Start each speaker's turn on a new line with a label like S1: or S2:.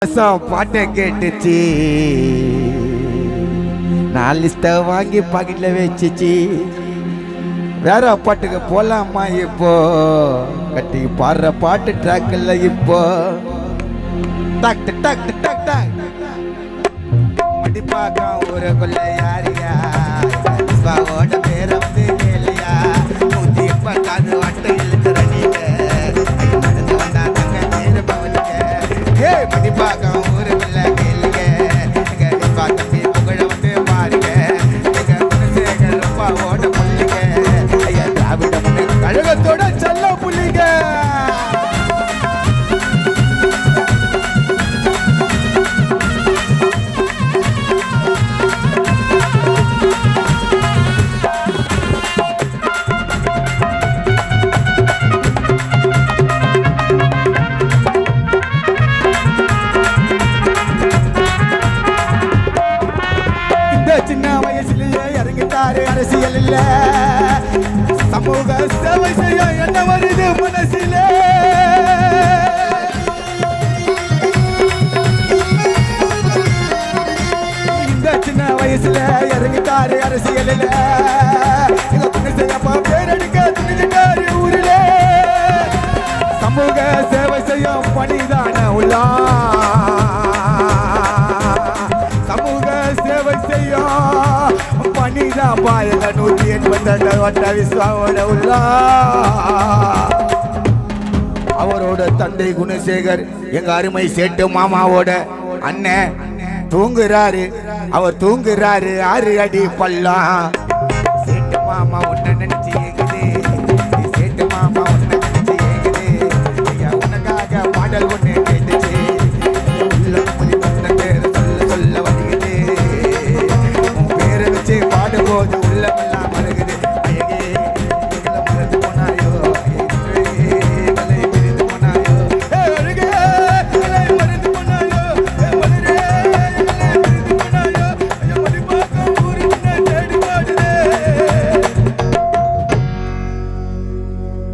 S1: பாட்டை கேட்டுச்சு நான் லிஸ்ட வாங்கி பாக்கெட்ல வச்சுச்சு வேற பாட்டுக்கு போலாமா இப்போ கட்டி பாடுற பாட்டு ட்ராக்ல இப்போ டக் டக் டக் டக் மடிப்பாக்கா ஒரு கொள்ள யாரியா ஓட பேர வந்து கேளியா மூத்தி பக்காது வட்ட இழுக்கிற நீங்க நடந்து வந்தா தங்க பேரு பவனுங்க ஏ மடிப்பாக்கா ஒரு கொள்ள கேளுங்க எங்க பாக்கி புகழ வந்து பாருங்க எங்க குணசேகர் ரொம்ப ஓட புள்ளிங்க ஐயா திராவிட மண்ணு கழகத்தோட செல்ல புள்ளிங்க சின்ன வயசுலயே இறங்கிட்டாரு அரசியல் இல்ல சமூக சேவை செய்ய என்ன வருது மனசில இந்த சின்ன வயசுல இறங்கிட்டாரு அரசியல் இல்ல பேரெடுக்க துணிஞ்சிட்டாரு ஊரிலே சமூக சேவை செய்யும் பணிதான உள்ளா பணிதா பாயக 182 வட்ட விஸ்வாவோட உள்ளா அவரோட தந்தை குணசேகர் எங்க அருமை சேட்டு மாமாவோட அண்ணன் தூங்குறாரு அவர் தூங்குறாரு 6 அடி பள்ளம் சேட்டு மாமா உன்ன நினைச்சு